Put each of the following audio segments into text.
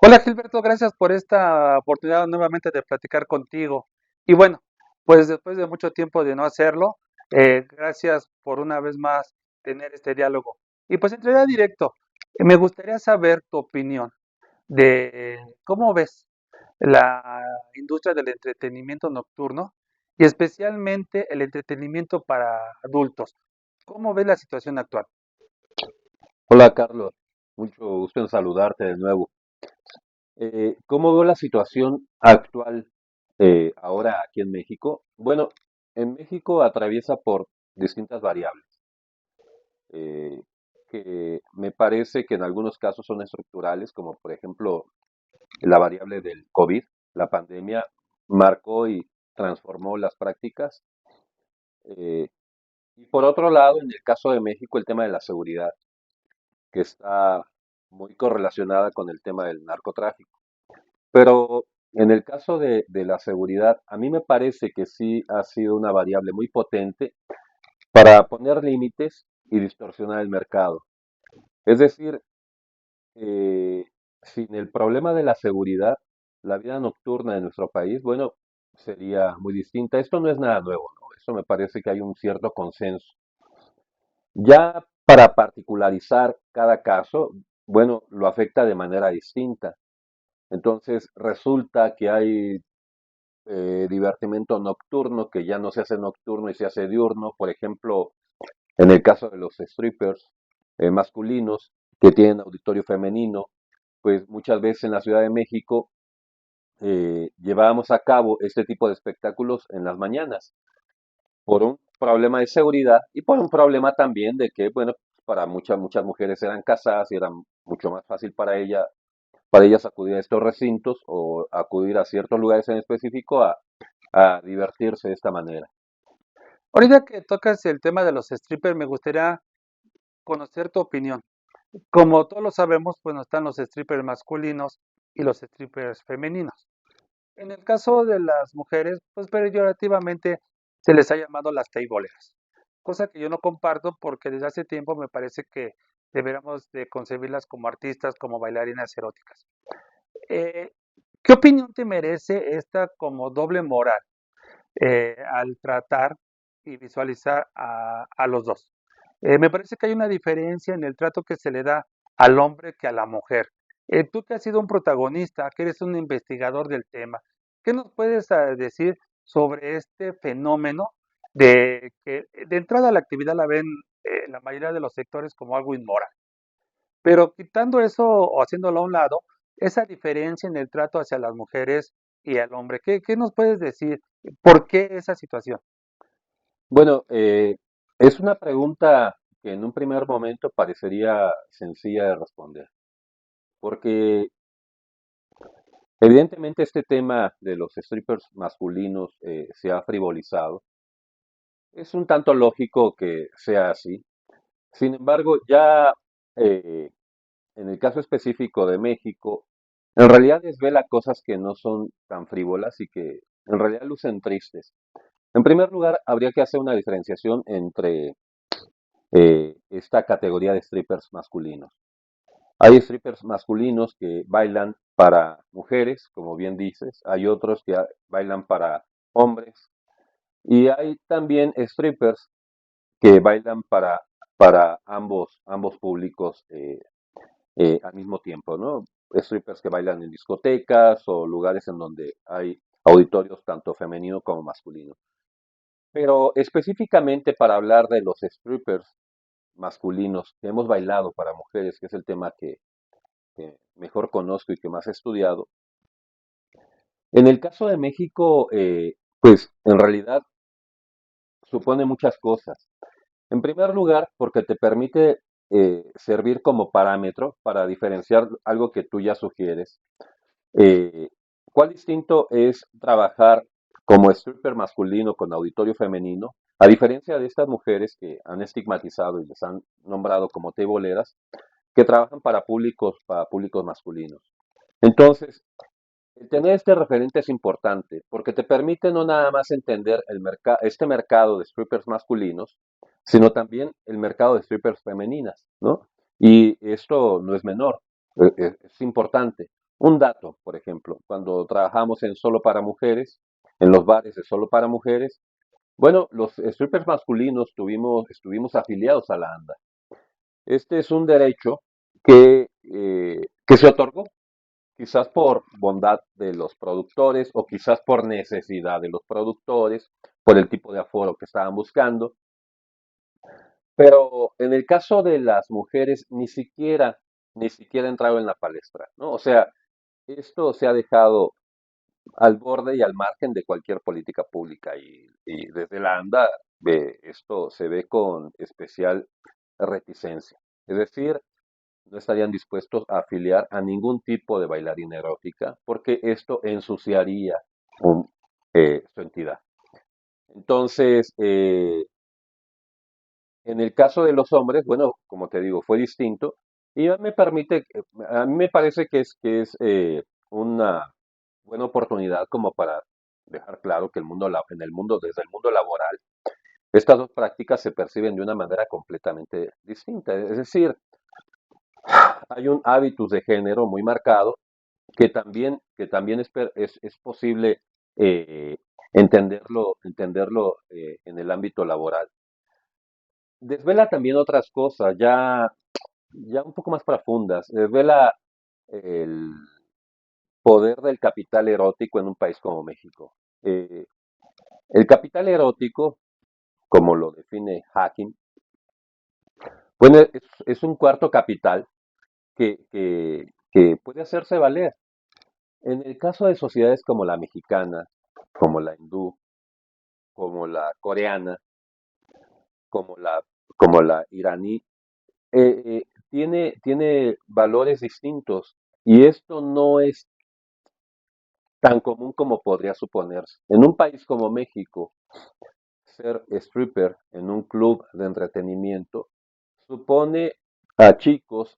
Hola Gilberto, gracias por esta oportunidad nuevamente de platicar contigo. Y bueno, pues después de mucho tiempo de no hacerlo, gracias por una vez más tener este diálogo. Y pues entraría directo. Me gustaría saber tu opinión de cómo ves la industria del entretenimiento nocturno y especialmente el entretenimiento para adultos. ¿Cómo ves la situación actual? Hola Carlos, mucho gusto en saludarte de nuevo. ¿Cómo veo la situación actual ahora aquí en México? Bueno, en México atraviesa por distintas variables, eh, que me parece que en algunos casos son estructurales, como por ejemplo la variable del COVID. La pandemia marcó y transformó las prácticas. eh, y por otro lado, en el caso de México, el tema de la seguridad, que está muy correlacionada con el tema del narcotráfico. Pero en el caso de la seguridad, a mí me parece que sí ha sido una variable muy potente para poner límites y distorsionar el mercado. Es decir, eh, sin el problema de la seguridad, la vida nocturna de nuestro país, bueno, sería muy distinta. Esto no es nada nuevo, ¿no? Eso me parece que hay un cierto consenso. Ya para particularizar cada caso, bueno, lo afecta de manera distinta. Entonces resulta que hay divertimento nocturno que ya no se hace nocturno y se hace diurno. Por ejemplo, en el caso de los strippers masculinos que tienen auditorio femenino, pues muchas veces en la Ciudad de México llevábamos a cabo este tipo de espectáculos en las mañanas por un problema de seguridad y por un problema también de que, bueno, para muchas mujeres eran casadas y era mucho más fácil para ellas acudir a estos recintos o acudir a ciertos lugares en específico a divertirse de esta manera. Ahorita que tocas el tema de los strippers, me gustaría conocer tu opinión. Como todos lo sabemos, pues no están los strippers masculinos y los strippers femeninos. En el caso de las mujeres, pues peyorativamente se les ha llamado las teiboleras, cosa que yo no comparto porque desde hace tiempo me parece que deberíamos de concebirlas como artistas, como bailarinas eróticas. Eh, ¿Qué opinión te merece esta como doble moral al tratar y visualizar a los dos? Me parece que hay una diferencia en el trato que se le da al hombre que a la mujer. Tú que has sido un protagonista, que eres un investigador del tema, ¿qué nos puedes decir sobre este fenómeno de que de entrada la actividad la ven la mayoría de los sectores como algo inmoral? Pero quitando eso o haciéndolo a un lado, esa diferencia en el trato hacia las mujeres y al hombre, ¿qué nos puedes decir? ¿Por qué esa situación? Bueno, es una pregunta que en un primer momento parecería sencilla de responder, porque evidentemente este tema de los strippers masculinos se ha frivolizado. Es un tanto lógico que sea así. Sin embargo, ya eh, en el caso específico de México, en realidad desvela cosas que no son tan frívolas y que en realidad lucen tristes. En primer lugar, habría que hacer una diferenciación entre esta categoría de strippers masculinos. Hay strippers masculinos que bailan para mujeres, como bien dices, hay otros que bailan para hombres y hay también strippers que bailan para ambos públicos al mismo tiempo, ¿no? Strippers que bailan en discotecas o lugares en donde hay auditorios tanto femenino como masculino. Pero específicamente para hablar de los strippers masculinos que hemos bailado para mujeres, que es el tema que mejor conozco y que más he estudiado. En el caso de México, pues en realidad supone muchas cosas. En primer lugar, porque te permite servir como parámetro para diferenciar algo que tú ya sugieres. Eh, ¿Cuál distinto es trabajar como stripper masculino con auditorio femenino? A diferencia de estas mujeres que han estigmatizado y les han nombrado como teiboleras, que trabajan para públicos masculinos. Entonces, el tener este referente es importante porque te permite no nada más entender este mercado de strippers masculinos, sino también el mercado de strippers femeninas, ¿no? Y esto no es menor, es importante. Un dato, por ejemplo, cuando trabajamos en solo para mujeres, en los bares de solo para mujeres, bueno, los strippers masculinos estuvimos afiliados a la ANDA. Este es un derecho que se otorgó, quizás por bondad de los productores o quizás por necesidad de los productores, por el tipo de aforo que estaban buscando. Pero en el caso de las mujeres, ni siquiera ha entrado en la palestra, ¿no? O sea, esto se ha dejado al borde y al margen de cualquier política pública y desde la ANDA esto se ve con especial reticencia. Es decir, no estarían dispuestos a afiliar a ningún tipo de bailarina erótica porque esto ensuciaría un- su entidad. Entonces, en el caso de los hombres, bueno, como te digo, fue distinto y a mí me parece que es una buena oportunidad como para dejar claro que desde el mundo laboral, estas dos prácticas se perciben de una manera completamente distinta. Es decir, hay un hábitus de género muy marcado que también es posible eh, entenderlo en el ámbito laboral. Desvela también otras cosas, ya un poco más profundas. Desvela el poder del capital erótico en un país como México. Eh, el capital erótico, como lo define Hacking, bueno, es un cuarto capital que puede hacerse valer. En el caso de sociedades como la mexicana, como la hindú, como la coreana, como la iraní, tiene valores distintos y esto no es tan común como podría suponerse. En un país como México, ser stripper en un club de entretenimiento supone a chicos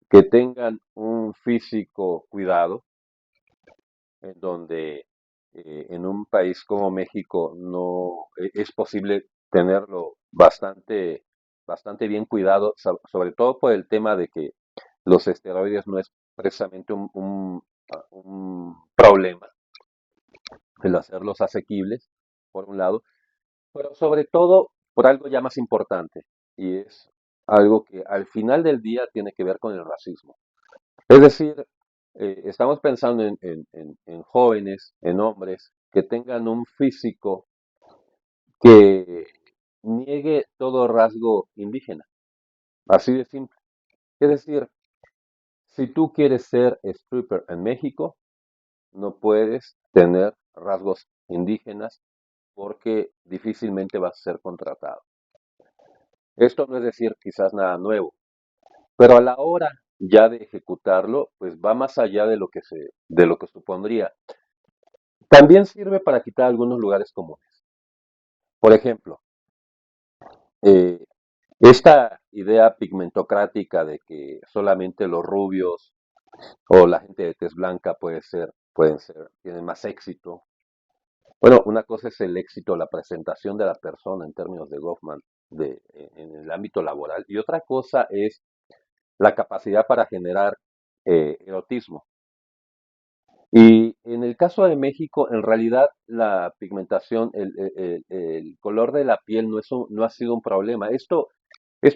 que tengan un físico cuidado, en donde en un país como México no es posible tenerlo bastante bien cuidado, sobre todo por el tema de que los esteroides no es precisamente un problema el hacerlos asequibles, por un lado, pero sobre todo por algo ya más importante, y es algo que al final del día tiene que ver con el racismo. Es decir, estamos pensando en jóvenes, en hombres que tengan un físico que niegue todo rasgo indígena, así de simple. Es decir, si tú quieres ser stripper en México, no puedes tener rasgos indígenas porque difícilmente vas a ser contratado. Esto no es decir quizás nada nuevo, pero a la hora ya de ejecutarlo, pues va más allá de lo que supondría. También sirve para quitar algunos lugares comunes. Por ejemplo, eh, esta idea pigmentocrática de que solamente los rubios o la gente de tez blanca tienen más éxito. Bueno, una cosa es el éxito, la presentación de la persona en términos de Goffman en el ámbito laboral, y otra cosa es la capacidad para generar erotismo. Y en el caso de México, en realidad la pigmentación, el color de la piel no ha sido un problema. Esto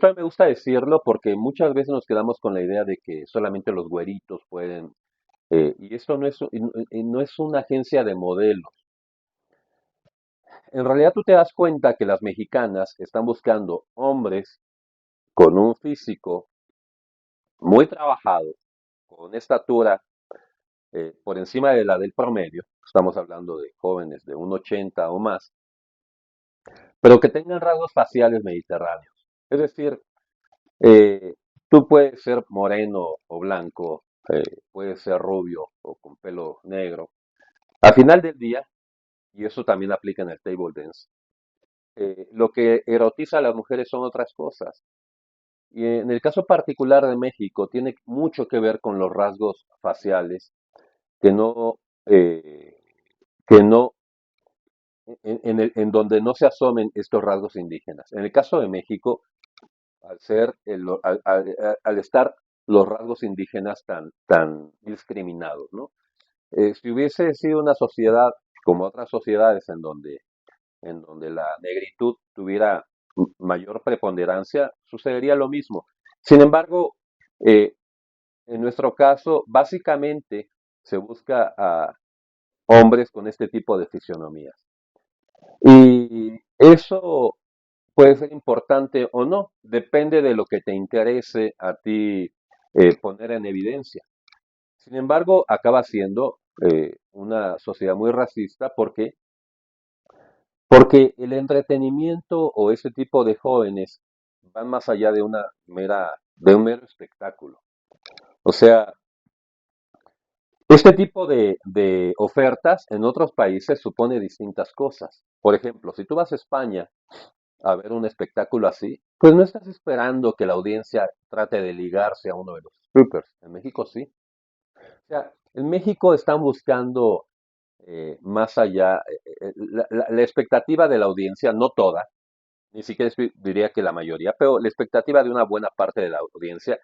a mí me gusta decirlo porque muchas veces nos quedamos con la idea de que solamente los güeritos pueden, y esto no es una agencia de modelos. En realidad tú te das cuenta que las mexicanas están buscando hombres con un físico muy trabajado, con una estatura por encima de la del promedio, estamos hablando de jóvenes de 1,80 o más, pero que tengan rasgos faciales mediterráneos. Es decir, eh, tú puedes ser moreno o blanco, puedes ser rubio o con pelo negro. Al final del día, y eso también aplica en el table dance, lo que erotiza a las mujeres son otras cosas. Y en el caso particular de México, tiene mucho que ver con los rasgos faciales que no, eh, que no en donde no se asomen estos rasgos indígenas. En el caso de México, al estar los rasgos indígenas tan discriminados, ¿no? Si hubiese sido una sociedad como otras sociedades en donde la negritud tuviera mayor preponderancia, sucedería lo mismo. Sin embargo, eh, en nuestro caso, básicamente se busca a hombres con este tipo de fisionomías. Y eso puede ser importante o no, depende de lo que te interese a ti poner en evidencia. Sin embargo, acaba siendo una sociedad muy racista porque el entretenimiento o ese tipo de jóvenes van más allá de de un mero espectáculo. O sea, este tipo de ofertas en otros países supone distintas cosas. Por ejemplo, si tú vas a España a ver un espectáculo así, pues no estás esperando que la audiencia trate de ligarse a uno de los strippers. En México sí. O sea, en México están buscando más allá, la expectativa de la audiencia, no toda, ni siquiera diría que la mayoría, pero la expectativa de una buena parte de la audiencia,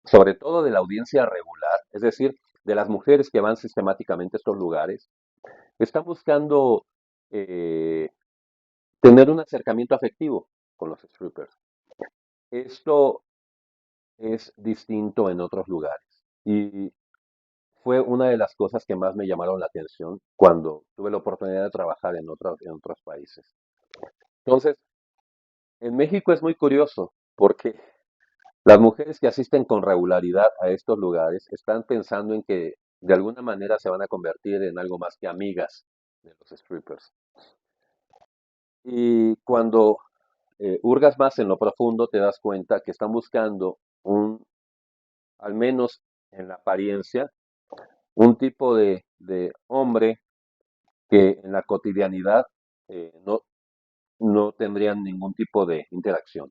sobre todo de la audiencia regular, es decir, de las mujeres que van sistemáticamente a estos lugares, están buscando eh, tener un acercamiento afectivo con los strippers. Esto es distinto en otros lugares y fue una de las cosas que más me llamaron la atención cuando tuve la oportunidad de trabajar en otros países. Entonces, en México es muy curioso porque las mujeres que asisten con regularidad a estos lugares están pensando en que de alguna manera se van a convertir en algo más que amigas de los strippers. Y cuando hurgas más en lo profundo, te das cuenta que están buscando al menos en la apariencia, un tipo de hombre que en la cotidianidad no tendrían ningún tipo de interacción.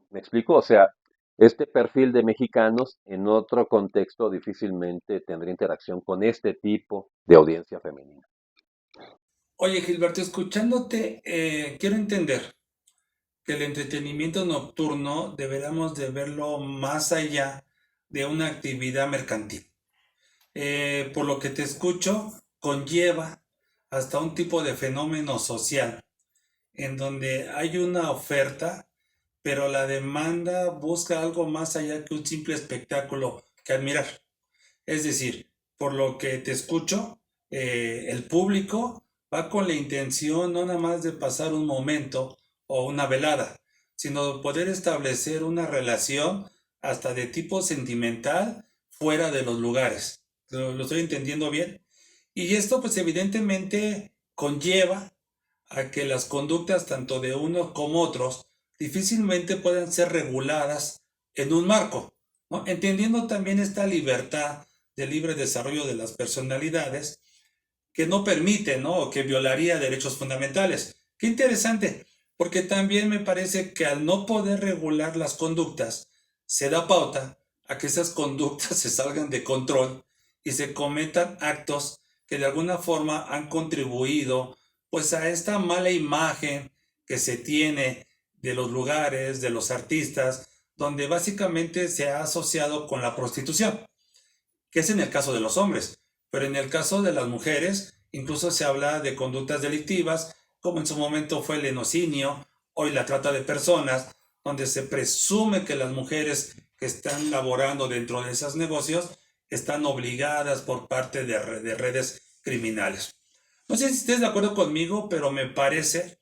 ¿Me explico? O sea, este perfil de mexicanos en otro contexto difícilmente tendría interacción con este tipo de audiencia femenina. Oye, Gilberto, escuchándote, quiero entender que el entretenimiento nocturno deberíamos de verlo más allá de una actividad mercantil. Por lo que te escucho, conlleva hasta un tipo de fenómeno social en donde hay una oferta, pero la demanda busca algo más allá que un simple espectáculo que admirar. Es decir, por lo que te escucho, el público va con la intención no nada más de pasar un momento o una velada, sino de poder establecer una relación hasta de tipo sentimental fuera de los lugares. ¿Lo estoy entendiendo bien? Y esto pues evidentemente conlleva a que las conductas tanto de unos como otros difícilmente puedan ser reguladas en un marco, ¿no? Entendiendo también esta libertad de libre desarrollo de las personalidades que no permite, ¿no? O que violaría derechos fundamentales. Qué interesante, porque también me parece que al no poder regular las conductas, se da pauta a que esas conductas se salgan de control y se cometan actos que de alguna forma han contribuido pues a esta mala imagen que se tiene de los lugares, de los artistas, donde básicamente se ha asociado con la prostitución, que es en el caso de los hombres, pero en el caso de las mujeres incluso se habla de conductas delictivas, como en su momento fue el lenocinio, hoy la trata de personas, donde se presume que las mujeres que están laborando dentro de esos negocios están obligadas por parte de redes criminales. No sé si estés de acuerdo conmigo, pero me parece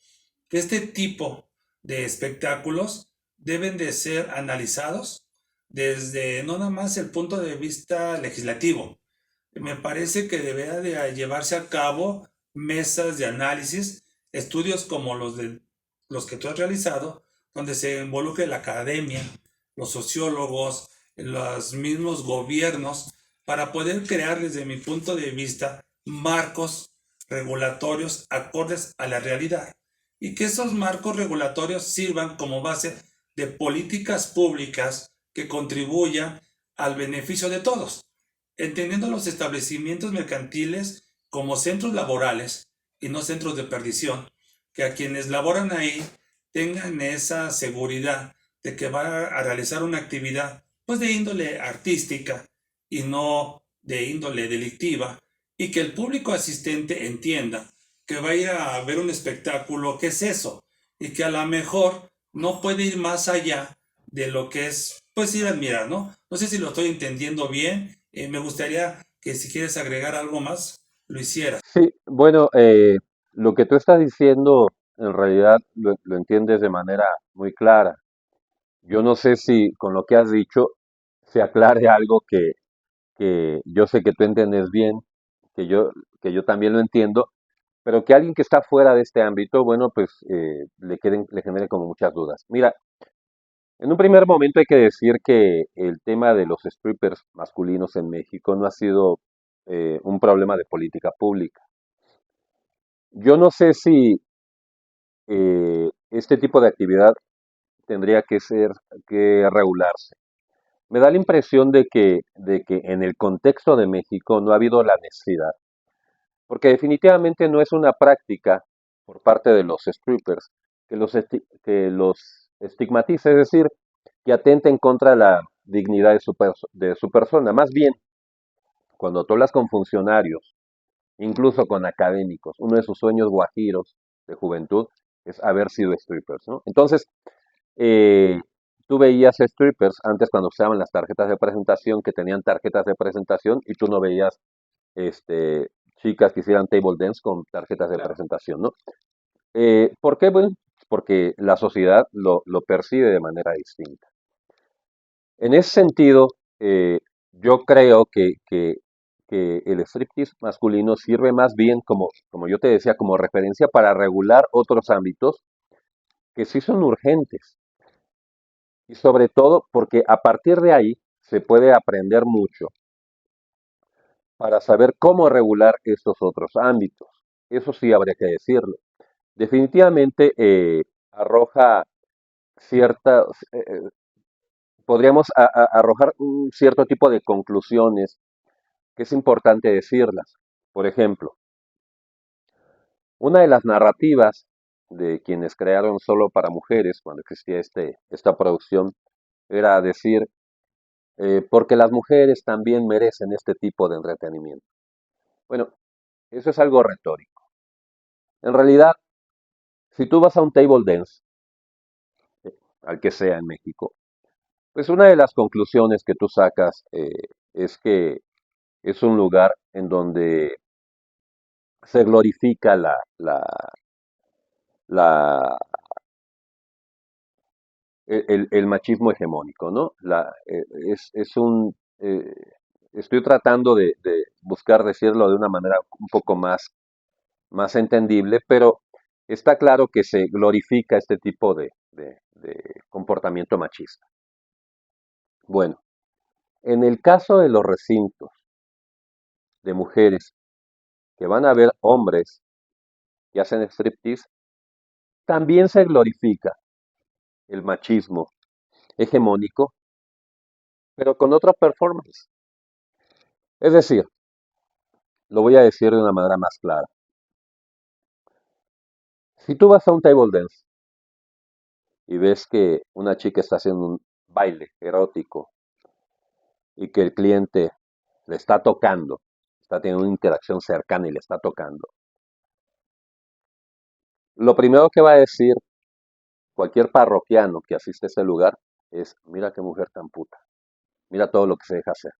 que este tipo de espectáculos deben de ser analizados desde no nada más el punto de vista legislativo. Me parece que debería de llevarse a cabo mesas de análisis, estudios como los que tú has realizado, donde se involucre la academia, los sociólogos, los mismos gobiernos, para poder crear desde mi punto de vista marcos regulatorios acordes a la realidad y que esos marcos regulatorios sirvan como base de políticas públicas que contribuyan al beneficio de todos, entendiendo los establecimientos mercantiles como centros laborales y no centros de perdición, que a quienes laboran ahí tengan esa seguridad de que va a realizar una actividad pues de índole artística y no de índole delictiva, y que el público asistente entienda que va a ir a ver un espectáculo, que es eso, y que a lo mejor no puede ir más allá de lo que es, pues ir a admirar, ¿no? No sé si lo estoy entendiendo bien, me gustaría que si quieres agregar algo más, lo hicieras. Sí, bueno, lo que tú estás diciendo en realidad lo entiendes de manera muy clara. Yo no sé si con lo que has dicho se aclare algo que yo sé que tú entiendes bien, que yo, que yo también lo entiendo, pero que alguien que está fuera de este ámbito, bueno, pues le genere como muchas dudas. Mira, en un primer momento hay que decir que el tema de los strippers masculinos en México no ha sido un problema de política pública. Yo no sé si este tipo de actividad tendría que regularse. Me da la impresión de que en el contexto de México no ha habido la necesidad, porque definitivamente no es una práctica por parte de los strippers que los estigmatice, es decir, que atente en contra de la dignidad de su persona. Más bien, cuando tú hablas con funcionarios, incluso con académicos, uno de sus sueños guajiros de juventud es haber sido strippers, ¿no? Entonces, eh, tú veías strippers antes cuando usaban las tarjetas de presentación, que tenían tarjetas de presentación, y tú no veías este, chicas que hicieran table dance con tarjetas de Claro. presentación, ¿no? ¿Por qué? Bueno, porque la sociedad lo percibe de manera distinta. En ese sentido, yo creo que el striptease masculino sirve más bien como yo te decía, como referencia para regular otros ámbitos que sí son urgentes. Y sobre todo porque a partir de ahí se puede aprender mucho para saber cómo regular estos otros ámbitos. Eso sí habría que decirlo. Definitivamente arroja ciertas, podríamos arrojar un cierto tipo de conclusiones que es importante decirlas. Por ejemplo, una de las narrativas de quienes crearon Solo para Mujeres, cuando existía esta producción, era decir, porque las mujeres también merecen este tipo de entretenimiento. Bueno, eso es algo retórico. En realidad, si tú vas a un table dance, al que sea en México, pues una de las conclusiones que tú sacas es que es un lugar en donde se glorifica la, el machismo hegemónico, ¿no? Es eh, estoy tratando de buscar decirlo de una manera un poco más entendible, pero está claro que se glorifica este tipo de comportamiento machista. Bueno, en el caso de los recintos de mujeres que van a ver hombres que hacen striptease, también se glorifica el machismo hegemónico, pero con otra performance. Es decir, lo voy a decir de una manera más clara. Si tú vas a un table dance y ves que una chica está haciendo un baile erótico y que el cliente le está tocando, está teniendo una interacción cercana y le está tocando, lo primero que va a decir cualquier parroquiano que asiste a ese lugar es, mira qué mujer tan puta, mira todo lo que se deja hacer.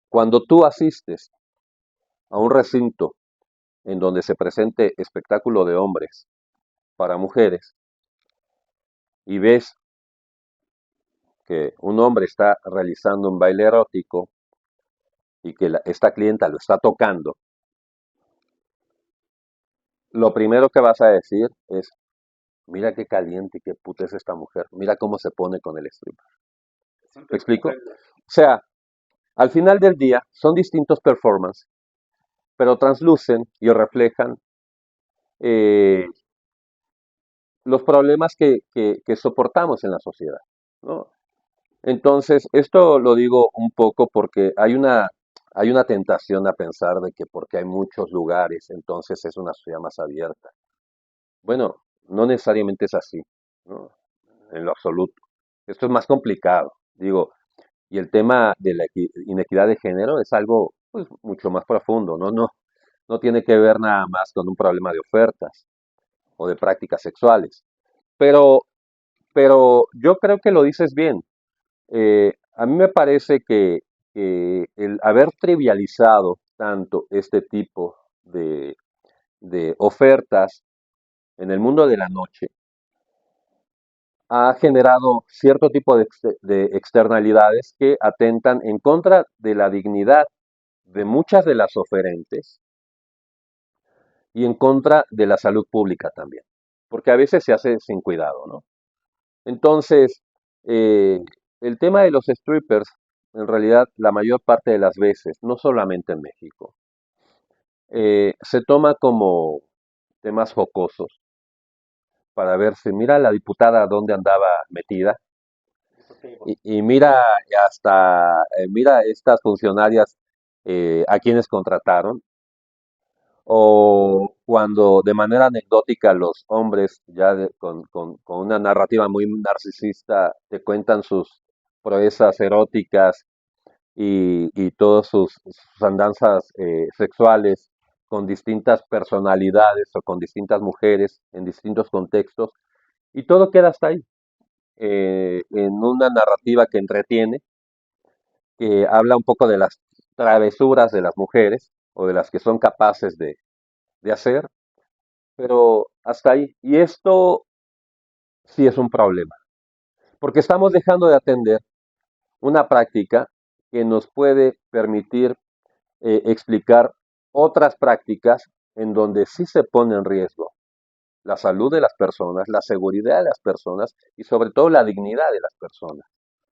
Cuando tú asistes a un recinto en donde se presente espectáculo de hombres para mujeres y ves que un hombre está realizando un baile erótico y que esta clienta lo está tocando, lo primero que vas a decir es, mira qué caliente y qué puta es esta mujer, mira cómo se pone con el stripper. ¿Me Siempre explico? comprendo. O sea, al final del día son distintos performances, pero translucen y reflejan eh, los problemas que soportamos en la sociedad, ¿no? Entonces, esto lo digo un poco porque hay una tentación a pensar de que porque hay muchos lugares, entonces es una sociedad más abierta. Bueno, no necesariamente es así, ¿no? En lo absoluto. Esto es más complicado, digo, y el tema de la inequidad de género es algo pues, mucho más profundo, ¿no? No tiene que ver nada más con un problema de ofertas o de prácticas sexuales. Pero, pero yo creo que lo dices bien. A mí me parece que el haber trivializado tanto este tipo de ofertas en el mundo de la noche ha generado cierto tipo de externalidades que atentan en contra de la dignidad de muchas de las oferentes y en contra de la salud pública también, porque a veces se hace sin cuidado, ¿no? Entonces, eh, el tema de los strippers, en realidad, la mayor parte de las veces, no solamente en México, se toma como temas jocosos para ver si mira la diputada dónde andaba metida y mira hasta, mira estas funcionarias a quienes contrataron, o cuando de manera anecdótica los hombres, ya con una narrativa muy narcisista, te cuentan sus proezas eróticas y todas sus andanzas sexuales con distintas personalidades o con distintas mujeres en distintos contextos, y todo queda hasta ahí, en una narrativa que entretiene, que habla un poco de las travesuras de las mujeres o de las que son capaces de hacer, pero hasta ahí. Y esto sí es un problema, porque estamos dejando de atender una práctica que nos puede permitir explicar otras prácticas en donde sí se pone en riesgo la salud de las personas, la seguridad de las personas y sobre todo la dignidad de las personas.